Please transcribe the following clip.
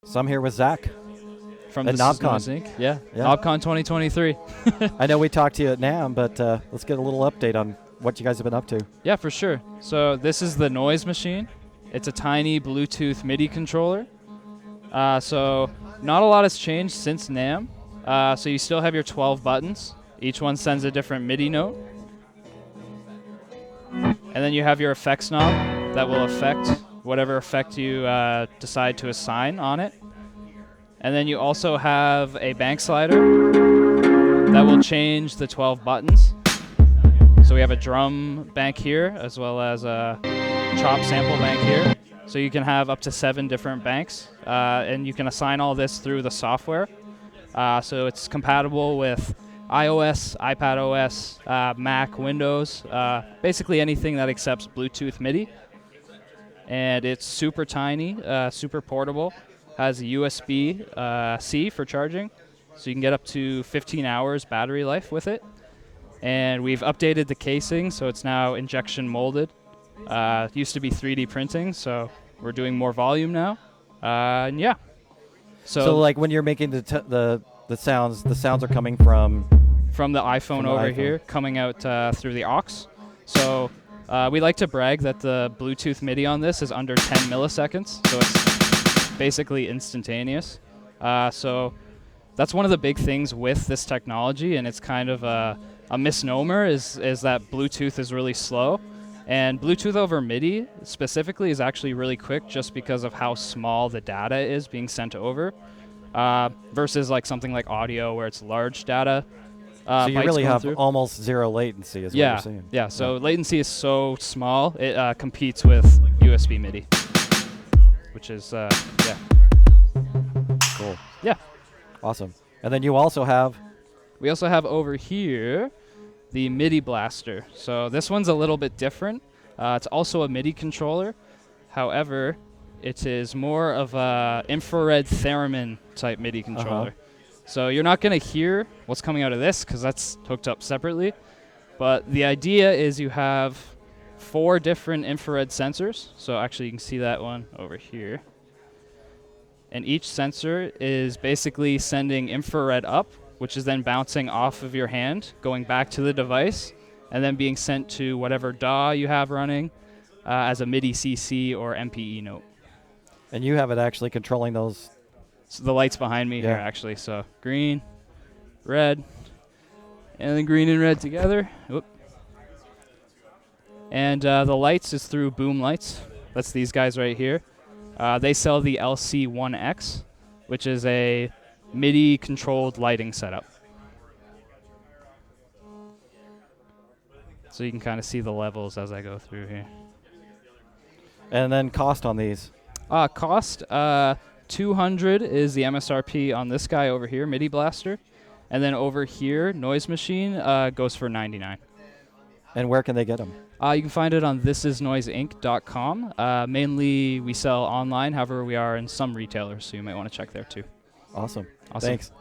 So I'm here with Zach. From At the Knobcon. Inc. Yeah. Yeah. Knobcon 2023. I know we talked to you at NAMM, but let's get a little update on what you guys have been up to. Yeah, for sure. So this is the Noise Machine. It's a tiny Bluetooth MIDI controller. So not a lot has changed since NAMM. So you still have your 12 buttons. Each one sends a different MIDI note. And then you have your effects knob that will affect whatever effect you decide to assign on it. And then you also have a bank slider that will change the 12 buttons. So we have a drum bank here as well as a chop sample bank here. So you can have up to 7 different banks, and you can assign all this through the software. So it's compatible with iOS, iPadOS, Mac, Windows, basically anything that accepts Bluetooth MIDI. And it's super tiny, super portable. Has a USB-C for charging, so you can get up to 15 hours battery life with it. And we've updated the casing, so it's now injection molded. It used to be 3D printing, so we're doing more volume now. And yeah. So like when you're making the sounds are coming from the iPhone over here, coming out through the aux. So we like to brag that the Bluetooth MIDI on this is under 10 milliseconds, so it's basically instantaneous. So that's one of the big things with this technology, and it's kind of a misnomer is that Bluetooth is really slow. And Bluetooth over MIDI specifically is actually really quick just because of how small the data is being sent over, versus like something like audio where it's large data. So you really have almost zero latency is what you're saying. Yeah, so latency is so small, it competes with USB MIDI, which is, yeah. Cool. Yeah. Awesome. And then you also have... We also have over here the MIDI Blaster. So this one's a little bit different. It's also a MIDI controller. However, it is more of a infrared theremin type MIDI controller. So you're not going to hear what's coming out of this because that's hooked up separately. But the idea is you have 4 different infrared sensors. So actually you can see that one over here. And each sensor is basically sending infrared up, which is then bouncing off of your hand, going back to the device, and then being sent to whatever DAW you have running as a MIDI CC or MPE note. And you have it actually controlling those. So the lights behind me here, actually. So green, red, and then green and red together. Whoop. And the lights is through Boom Lights. That's these guys right here. They sell the LC1X, which is a MIDI-controlled lighting setup. So you can kind of see the levels as I go through here. And then cost on these? Cost, $200 is the MSRP on this guy over here, MIDI Blaster. And then over here, Noise Machine goes for $99. And where can they get them? You can find it on thisisnoiseinc.com. Mainly, we sell online. However, we are in some retailers, so you might want to check there too. Awesome. Thanks.